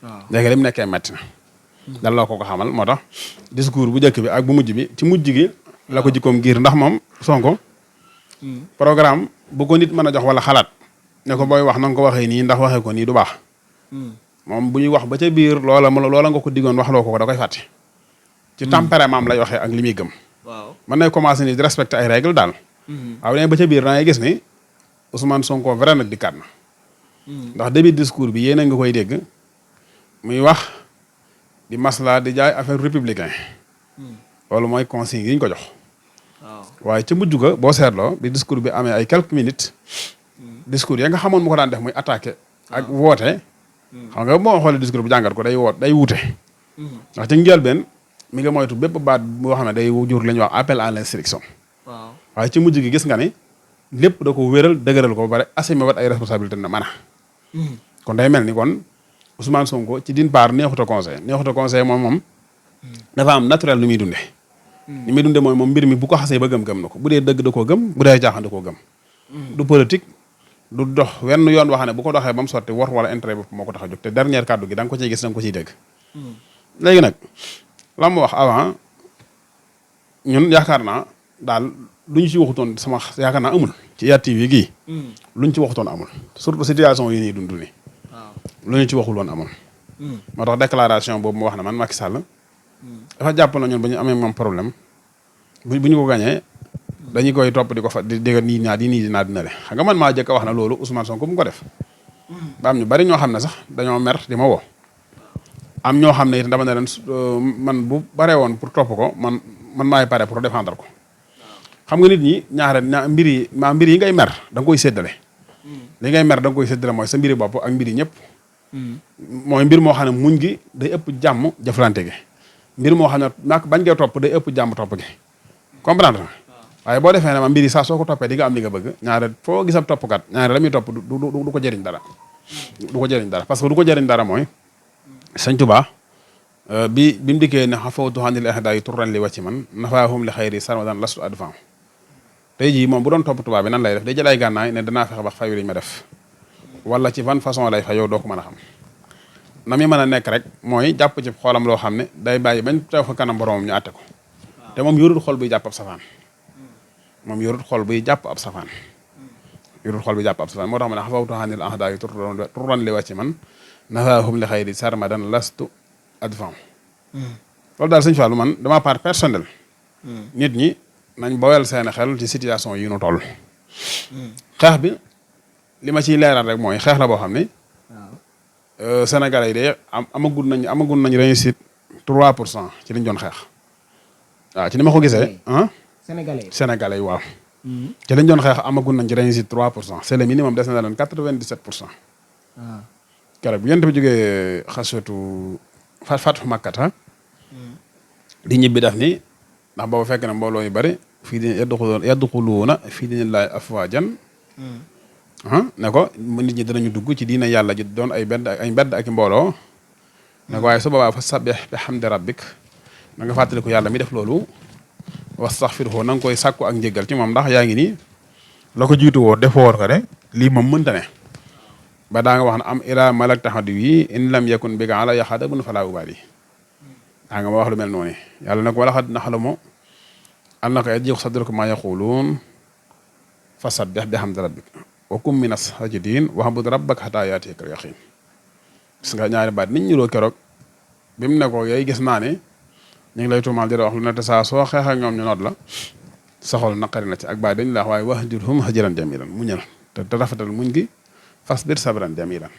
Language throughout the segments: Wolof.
léegi li mu nekkee métti na dal loo ko xamal moo tax discours bu njëkk bi ak bu mujj bi ci mujj gi la ko jikkoom giir ndax moom Sonko programme bu ko nit mën a jox wala xalaat ne ko booy wax na nga ko waxee nii ndax waxee ko nii du baax moom bu ñuy wax ba ca biir loola nga ko diggoon wax loo ko da koy fàtte ci tempérament am lay waxee ak li muy gëm mën nay commencé ni di respecté ay règle daal waaw ne ba ca biir da ngay gis ni Ousmane Sonko vrai nag dikkaat na ndax début discours bi yéen a nga koy dégg muy wax di masla di jaay affaire républicain loolu mooy consigne yi ñu ko jox waaye ca mujj ga boo seetloo bi discours bi amee ay quelques minutes discours ya nga xamoon mu ko daan def muy attaqué ak woote xam nga boo xoolee discours bu jàngat ko day wuute ndax ci njëlbeen mi nga moytu bépp baat boo xam ne day jur li ñuy wax appel à l'insurrection waaye ci mujj gi gis nga ni lépp da ko wéral dëgëral ko ba pare assumé wat ay responsabilité na mën a kon day mel ni kon Ousmane Sonko ci d'une part neexut a conseil moom dafa am naturel lu muy dunde li muy dunde mooy moom mbir mi bu ko xasee ba gëm na ko bu dee dëgg da koo gëm bu dee caaxaan da koo gëm du politique du dox wenn yoon wax ne bu ko doxee ba mu sotti war wala intérêt bopp moo ko tax a jóg te dernier kàddu gi da nga ko ciy gis da nga ko ciy dégg léegi nag la mu wax avant ñun yaakaar naa daal lu ñu ci waxutoon sama yaakaar naa amul ci IYAT TV gii lu ñu ci waxutoon amul surtout situation yi nii dund ni lu ñu ci waxul woon amul moo tax déclaration boobu mu wax na man Macky Sall dafa jàpp na ñun ba ñu amee moom problème bu ñu ko gañee dañu koy topp di ko fa di dégg nii dinaa dina le xam nga man maa jëkk a wax na loolu Ousmane Sonko bu mu ko def ba am ñu bari ñoo xam ne sax dañoo mer di ma woo am ñoo xam ne it dama ne leen man bu baree woon pour topp ko man maay pare pour défendre ko xam nga nit ñi mbir yi ngay mer da nga koy séddale li ngay mer da nga koy séddale mooy sa mbiri bopp ak mbiri ñëpp mooy mbir moo xam ne muñ gi day ëpp jàmm jëflante gi mbir moo xam ne nak bañ ngay topp day ëpp jàmm topp gi comprendre waaye boo defee ne ma mbir yi saa soo ko toppee di nga am li nga bëgg ñaare foo gisab toppkat ñaare la muy topp du ko jëriñ dara parce que du ko jëriñ dara mooy Sëñ Tuubaa bi mu dikkee ne xafawtu xanil ahda yi turran li wàcci man nafaahum li xayri sarmadan lastu adfan tey jii moom bu doon topp tubaab bi nan lay def day jël ay gànnaay ne danaa fexe ba fayu liñ ma def wala ci ban façon lay fa yow doo ko mën a xam na mi mën a nekk rek mooy jàpp ci xoolam loo xam ne day bàyyi bañ teew fa kanam boromam ñu àtte ko te moom yorul xol buy jàpp ab safaan moo tax ma ne xafawtu xanil ahda yi turran li wàcci man nafaahum li xayri sarmadan lastu adfan loolu daal sëñ Fallou man dama part personnel nit ñi nañ boyal seen xel ci situation yi nu toll xeex bi li ma ciy leeral rek mooy xeex la boo xam ne Sénégalais yi de amagul nañ réussite 3% ci liñ doon xeex waaw ci ni ma ko gisee Sénégalais yi waaw ci liñ doon xeex amagul nañ ci réussite 3% c'est le minimum des na leen 97% keroog bi yent bi jógee xasatu fatu makkata di ñibbi daf ni ndax boobu fekk na mbooloo yu bari fii di yadxuluuna fii diinillaahi afwaajan ne ko nit ñi dinañu dugg ci diina yàlla ji doon ay mbedd ak mbooloo ne ko waaye su boobaa fa sabbih bi hamdi rabbik na nga fàttali ko yàlla mi def loolu wastaxfirhu na nga koy sàkku ak njéggal ci moom ndax yaa ngi nii la ko jiitu woo defoo woon ko de lii moom mënta ne ba daa nga wax ne am ila malak taxadu yi in lam yakun bi ga ala yaxada bun falaa ubaali daa nga ma wax lu mel noonu yàlla nag wala xad naxlamu annaka yadyiqu sadruka maa yaquluun fasabbih bihamdi rabbik wa kum mina sajidin wa'bud rabbaka hattaa ya'tiyakal yaqiin gis nga ñaari baat nit ñi loo keroog bi mu ne ko yooyu gis naa ne ñu ngi lay tuumaal di la wax lu ne te saa soo xeex ak ñoom ñu noot la saxol naqari na ci ak baat dañu la wax waaye wahjurhum hajran jamiilan muñal te rafetal muñ gi fasbir sabran jamiilan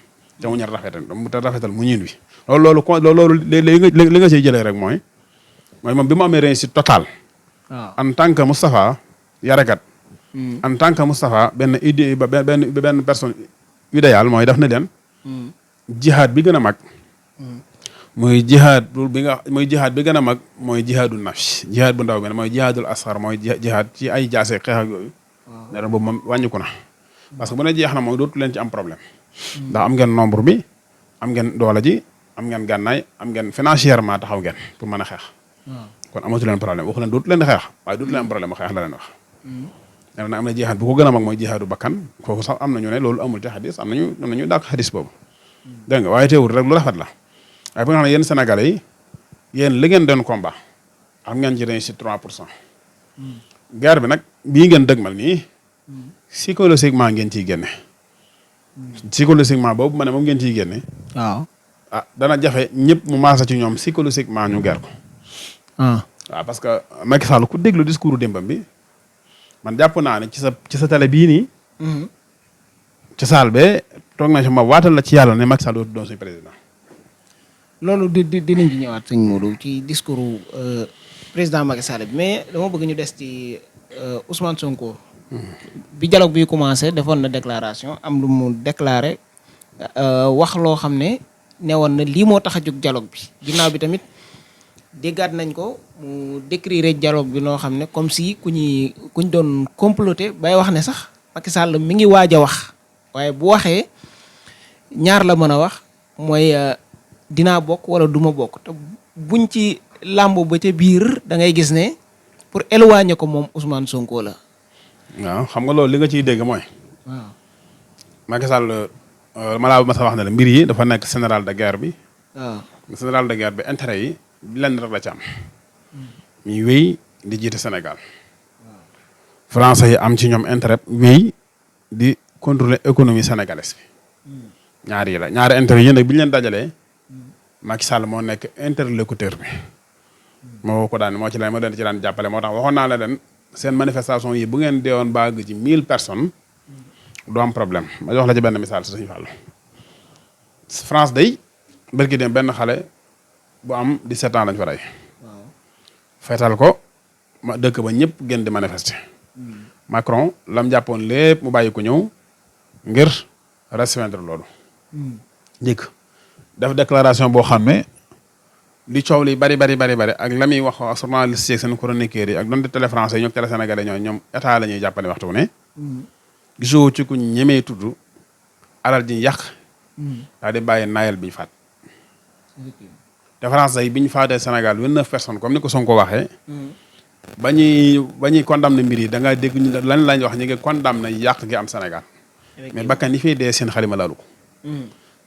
te muñal rafetal muñin wi loolu li nga ciy jëlee rek mooy moom bi mu amee réussite totale en tant que Moustapha yarekat en tant que Moustapha benn idée benn personne idéale mooy daf na leen jihaad bi gën a mag mooy jihaad bi gën a mag mooy jihaadul nafs jihaad bu ndaw bi mooy jihaadul asxar mooy jihaad ci ay jaase xeex ak yooyu ne ren boobu moom wàññiku na parce que bu ne jeex na mooy dootu leen ci am problème ndax am ngeen nombre bi am ngeen doole ji am ngeen gànnaay am ngeen financièrement taxaw ngeen pour mën a xeex kon amatu leen problème waxu leen dootu leen di xeex waaye dootu leen am problème xeex la leen wax nee na am na jihaad bu ko gën a mag mooy jihaadu bakkan kooku sax am nañu ne loolu amul ci xadis am nañu dàq xadis boobu dégg nga waaye teewul rek lu rafet la waaye ba nga xam ne yéen Sénégalais yi yéen li ngeen doon combat am ngeen ci réussite 3%. guerre bi nag bii ngeen dëgmal nii psychologiquement ngeen ciy génne. psychologiquement boobu ma ne moom ngeen ciy génne. waaw ah dana jafe ñëpp mu maasa ci ñoom psychologiquement ñu guerre ko. waaw parce que Macky Sall ku déglu discours démbam bi man jàpp naa ne ci sa télé bii nii. ci saal bee toog na ci ma waatal la ci yàlla ne Macky Sall dootu doon suñu président. loolu dinañ ci ñëwaat sëñ Modou ci discours président Macky Sall bi mais dama bëgg ñu des ci Ousmane Sonko. bi dialogue bi commencé defoon na déclaration am lu mu déclaré wax loo xam ne newoon na lii moo tax a jóg dialogue bi ginnaaw bi tamit déggaat nañ ko mu décrire dialogue bi noo xam ne comme si kuñ doon comploter bay wax ne sax Macky Sall mi ngi waaj a wax waaye bu waxee ñaar la mën a wax mooy dinaa bokk wala duma bokk te buñ ci làmb ba ca biir da ngay gis ne pour éloigner ko moom Ousmane Sonko la. waaw xam nga loolu li nga ciy dégg mooy. waaw Macky Sall malaa ma sa wax ne la mbir yi dafa nekk général de guerre bi. waaw général de guerre bi intérêt yi lenn rek la ci am. ñuy wéy di jiite Sénégal. français yi am ci ñoom intérêt wéy di contrôler économie sénégalaise bi. ñaari yi la ñaari intérêt yi nag bi ñu leen dajalee. Macky Sall moo nekk interlocuteur bi. moo ko daan moo ci leen moo leen ci daan jàppale moo tax waxoon naa la leen seen manifestation yi bu ngeen deewoon baag ci 1000 personnes. du am problème ma jox la ci benn misaal si suñu fàllu France day bërki dem benn xale bu am 17 ans lañ fa rey feetal ko ma dëkk ba ñëpp gën di manifester Macron lam jàppoon lépp mu bàyyi ko ñëw ngir restreindre loolu njëkk def déclaration boo xam ne li coow li bari ak la muy wax journaliste yi seen chroniqueurs yi ak doon di télé français yi ñoom télé sénégalais ñoom état la ñuy jàppale waxtu wu ne gisoo ci ku ñemee tudd alal ji yàq daal di bàyyi naayal bi ñu faat te français yi bi ñu faatee Sénégal 29 personnes comme ni ko Sonko waxee ba ñuy condamné mbir yi da ngaa dégg ñu lan lañ wax ñu ngi condamné yàq gi am Sénégal mais bakkan yi fii dee seen xalima laalu ko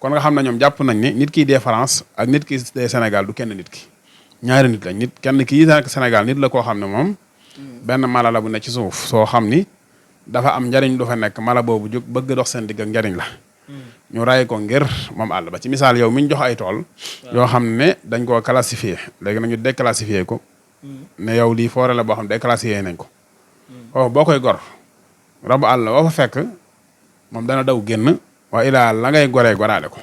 kon nga xam ne ñoom jàpp nañ ne nit ki dee France ak nit ki dee Sénégal du kenn nit ki ñaari nit lañ nit kenn kii Sénégal nit la koo xam ne moom benn mala la bu ne ci suuf soo xam ni dafa am njariñ lu fa nekk mala boobu jóg bëgg dox seen digg ak njariñ la ñu ray ko ngir moom àll ba ci misaal yow mi ñu jox ay tool yoo xam ne dañ koo classifié léegi nañu déclassifié ko ne yow lii forêt la boo xam ne déclassifié nañ ko foofu boo koy gor rabu àll boo fa fekk moom dana daw génn waaye ilaa la ngay goree goraale ko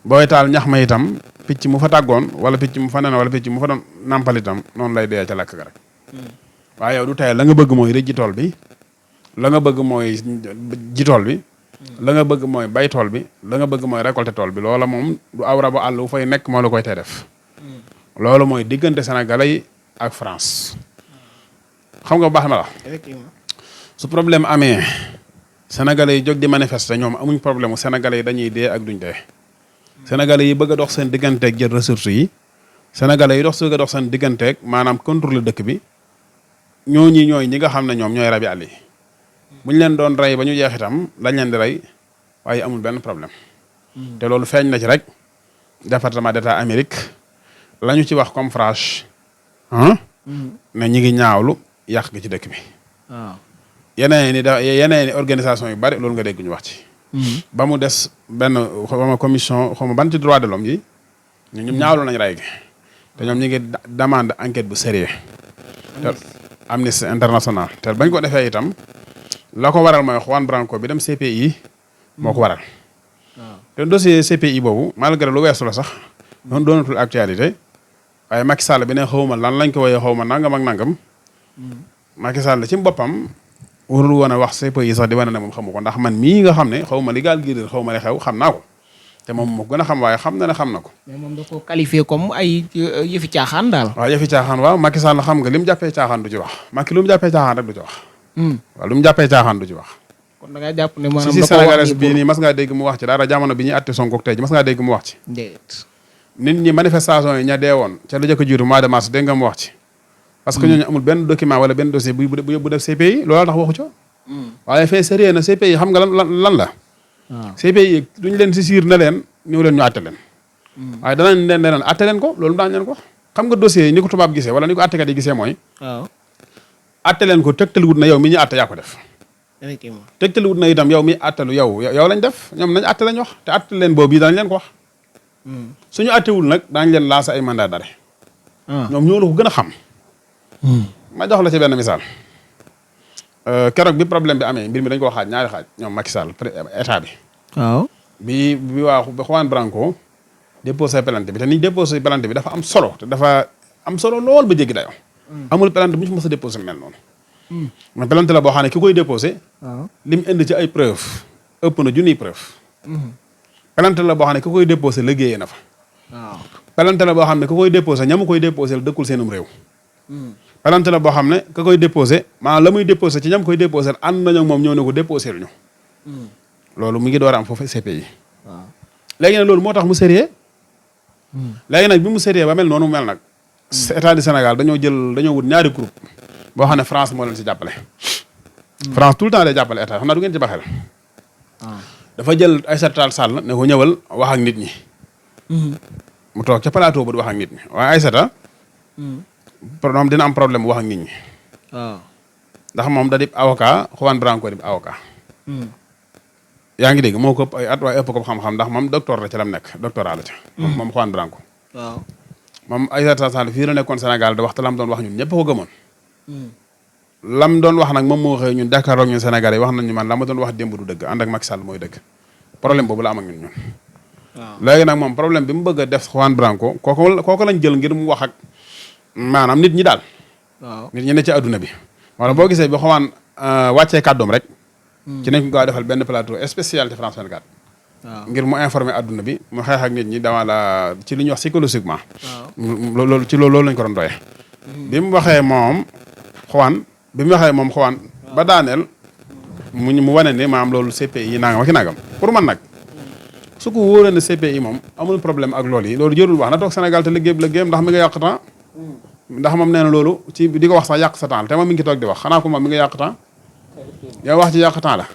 booy taal ñax ma itam picc mu fa tàggoon wala picc mu fa nen wala picc mu fa doon nampal itam noonu lay dee ca lakk ga rek waaye yow du tey la nga bëgg mooy rëjji tool bi la nga bëgg mooy ji tool bi la nga bëgg mooy bay tool bi la nga bëgg mooy récolter tool bi loola moom du aw rabu àll wu fay nekk moo la koy tey def loolu mooy diggante Sénégalais yi ak France xam nga bu baax na la su problème amee Sénégalais yi jóg di manifester ñoom amuñ problème Sénégalais yi dañuy dee ak duñ dee Sénégalais yi bëgg a dox seen digganteeg jël ressources yi Sénégalais yi bëgg a dox seen digganteeg maanaam contrôle dëkk bi ñooñi ñooy ñi nga xam ne ñoom ñooy rabi àll yi bu ñu leen doon rey ba ñu jeex itam lañ leen di rey waaye amul benn problème te loolu feeñ na ci rek département d'état Amérique la ñu ci wax comme phrase ne ñi ngi ñaawlu yàq gi ci dëkk bi. waaw yeneen i organisation yu bari loolu nga dégg ñu wax ci. ba mu des benn xawma commission xawma ban ci droit de l'homme yi ñoom ñaawlu nañ rey gi te ñoom ñi ngi demande enquête bu sérieux Amnesty International te bañ ko defee itam la ko waral mooy Juan Branco bi dem CPI moo ko waral. te dossier CPI boobu malgré lu weesu la sax noonu doonatul actualité waaye Macky Sall bi ne xawma lan lañ ko woyee xawma nangam ak nangam Macky Sall ci boppam warul woon a wax CPI sax di wane ne moom xamu ko ndax man mii nga xam ne xawma li gaal gi xawma li xew xam naa ko te moom moo gën a xam waaye xam na ne xam na ko. mais moom da ko qualifié comme ay yëfi caaxaan daal. waaw yëfi caaxaan waaw Macky Sall xam nga li mu jàppee caaxaan du ci wax Macky lu mu jàppee caaxaan rek du ci wax. waaw lu mu jàppee caaxaan du ci wax. kon da ngaa jàpp ne maanaam si Sénégalais bii nii mas ngaa dégg mu wax ci dara jamono bi ñuy àtte Sonko tey ji mas ngaa dégg mu wax ci. déet. nit ñi manifestation yi ña dee woon ca la jëkk a jiitu mois de mars dégg nga mu wax ci. parce que ñooñu amul benn document wala benn dossier bu def CPI loolu tax waxu ca. waaye fait sérieux na CPI xam nga lan la. waaw CPI duñu leen si siir na leen ñëw leen ñu àtte leen. waaye danañ leen leneen atte leen ko loolu daañu leen ko wax xam nga dossier yi ni ko tubaab gisee wala ni ko attekat yi gisee mooy waaw atte leen ko tegtaluwut na yow mi ñu atte yaa ko def effectivement tegtaluwut na itam yow mi attelu yow lañ def ñoom nañ atte lañ wax te atte leen boobu yi danañ leen ko wax suñu attewul nag daañu leen lancer ay mandat d'arrêt ñoom ñoo la ko gën a xam ma jox la ci benn misaal keroog bi problème bi amee mbir mi dañ ko xaaj ñaari xaaj ñoom Macky Sall état bi waaw bi waa Juan Branco déposé plainte bi te ni déposé plainte bi dafa am solo te dafa am solo lool ba jéggi dayoo amul plainte bu ñu mës a déposé mel noonu mais plainte la boo xam ne ki koy déposé li mu indi ci ay preuve ëpp na junniy preuve plainte la boo xam ne ki koy déposé liggéeyee na fa plainte la boo xam ne ki koy déposé ñamu koy déposé la dëkkul seenum réew plainte la boo xam ne ka koy déposé maanaam la muy déposé ci ñam koy déposé ànd nañu ak moom ñëw ne ko déposé luñu loolu mu ngi door a am foofu CPI léegi nag loolu moo tax mu sérieux léegi nag bi mu sérieux ba mel noonu mu mel nag état du Sénégal dañoo wut ñaari groupe boo xam ne France moo leen si jàppale France tout le temps day jàppale état xam naa du ngeen ci baxel dafa jël Aïssata Tall Sall ne ko ñëwal wax ak nit ñi mu toog ca plateau ba di wax ak nit ñi waaye Aïssata moom dina am problème wax ak nit ñi ndax moom da di avocat Juan Branco di avocat yaa ngi dégg moo ko ëpp ay at waaye ëpp ko xam-xam ndax moom docteur la ca lam nekk doctorat la ca moom Juan Branco moom Aïssata Tall Sall fii la nekkoon Sénégal da wax te lam doon wax ñun ñëpp ko gëmoon lam doon wax nag moom moo xëy ñun jàkkaarloog ñun Sénégal yi wax nañu man la ma doon wax démb du dëgg ànd ak Macky Sall mooy dëgg problème boobu la am ak ñun léegi nag moom problème bi mu bëgg a def Juan Branco kooku lañ jël ngir mu wax ak maanaam nit ñi daal nit ñi ne ci adduna bi wala boo gisee bi Juan wàccee kàddoom rek ci nañ ko gaaw defal benn plateau spécial ci France 24 ngir mu informer adduna bi mu xeex ak nit ñi dama la ci li ñuy wax psychologiquement loolu ci loolu lañ ko doon doyee bi mu waxee moom Juan ba daaneel mu wane ne maam loolu CPI yi nangam ak i nangam pour man nag su ko wóoree ne CPI moom amul problème ak loolu yi loolu jërul wax na toog Sénégal te liggéeyam ndax mi nga yàq temps ndax moom nee na loolu ci di ko wax sax yàq sa temps la te moom mi ngi toog di wax xanaa ko moom mi nga yàq temps yow wax ci yàq temps la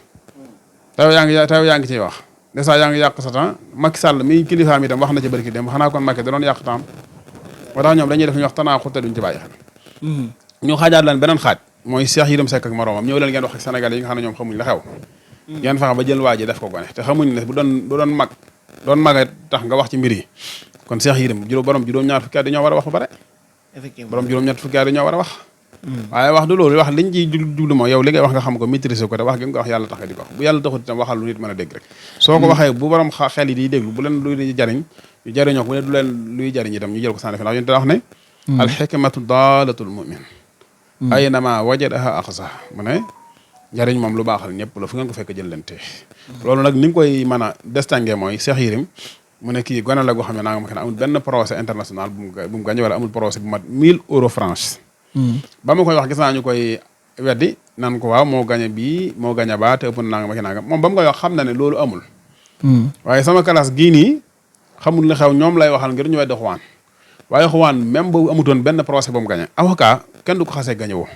tew yaa ngi ciy wax dèjà yaa ngi yàq sa temps Macky Sall mi kilifaam itam wax na ci barki dem xanaa kon Macky da doon yàq temps moo tax ñoom dañuy def ñu wax tanaa xutte duñ ci bàyyi xel ñu xaajaat leen beneen xaaj mooy Cheikh Yérim Seck ak moroomam ñëw leen ngeen wax ak Sénégal yi nga xam ne ñoom xamuñ la xew ngeen fexe ba jël waa ji def ko gone te xamuñ ne bu doon mag a tax nga wax ci mbir yi kon Cheikh Yérim borom juróom-ñaar fukki at dañoo war a wax ba pare effectivement borom juróom-ñaar fukki at dañoo war a wax waaye wax du loolu wax liñ ciy jublu moo yow li ngay wax nga xam ko maîtriser ko te wax gi nga wax yàlla tax di ko wax bu yàlla taxut itam waxal lu nit mën a dégg rek soo ko waxee bu borom xel yi di déglu bu leen luy jariñ ñu jariñoo ko bu ne du leen luy jariñ itam ñu jël ko sànni fi ndax yéen te wax ne al hikmatu daalatul mu'min aynama wajadaha axsa mu ne njariñ moom lu baaxal ñëpp la fu ngeen ko fekk jël leen te loolu nag ni nga koy mën a distinguer mooy Cheikh Yérim mu ne kii gone la goo xam ne naa nga ma ne amul benn procès international bu mu gagné wala amul procès bu mat 1000 euros France ba ma koy wax gis naa ñu koy weddi nan ko waaw moo gagné bii moo gagné baa te ëpp na nanga ma ki nanga moom ba mu koy wax xam na ne loolu amul waaye sama classe gii nii xamul li xew ñoom lay waxal ngir ñu weddi Juan waaye Juan même bu amutoon benn procès bu mu gagné avocat kenn du ko xasee gagné woo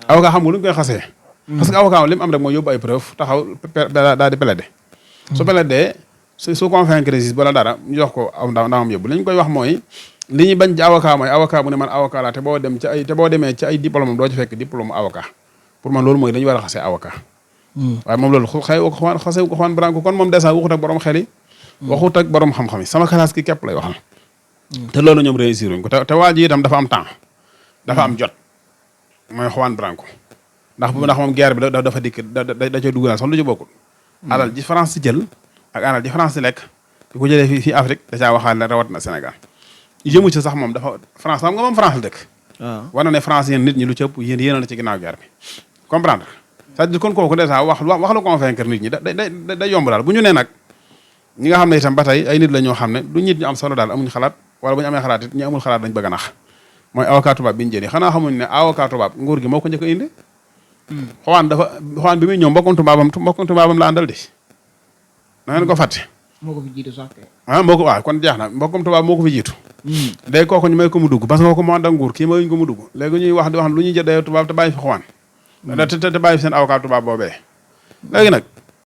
avocat xam nga lu ñu koy xasee parce que avocat li mu am rek mooy yóbbu ay preuve taxaw daal di plaider su plaider su convaincre juge bala dara ñu jox ko aw ndamam yóbbu li ñu koy wax mooy li ñu bañ ci avocat mooy avocat bu ne man avocat la te boo demee ci ay diplôme doo ci fekk diplôme avocat pour man loolu mooy dañu war a xasee avocat waaye moom loolu xasee ko Juan Branco kon moom dèjà waxut ak borom xel yi waxut ak borom xam-xam yi sama classe ki képp lay waxal te loolu ñoom réussir uñ ko te waa ji itam dafa am temps dafa am jot mooy Juan Branco ndax moom guerre bi dafa dikk da cay dugg sax lu ci bokkul alal ji France si jël ak alal ji France si lekk di ko jëlee fii Afrique da caa waxaale rawat na Sénégal jëmu ci sax moom dafa France xam nga moom France la dëkk war na ne France yéen nit ñi lu ci ëpp yéen la ci ginnaaw guerre bi comprendre c'est-à-dire kon kooku dèjà wax lu convaincre nit ñi day yomb daal bu ñu nee nag ñi nga xam ne itam ba tey ay nit la ñoo xam ne du nit ñu am solo daal amuñ xalaat wala bu ñu amee xalaat it ñi amul xalaat dañ bëgg a nax mooy avocat tubaab bi ñu jëlee xanaa xamuñ ne avocat tubaab nguur gi moo ko njëkk a indi Juan bi muy ñëw mbokkum tubaabam la àndal di na ngeen ko fàtte moo ko fi jiitu sax waaw kon jeex na mbokkum tubaab moo ko fi jiitu léegi kooku ñu may ko mu dugg parce que kooku moo ànd ak nguur kii mayuñ ko mu dugg léegi ñuy wax di wax lu ñuy jëdee tubaab te bàyyi fi Juan te bàyyi fi seen avocat tubaab boobee léegi nag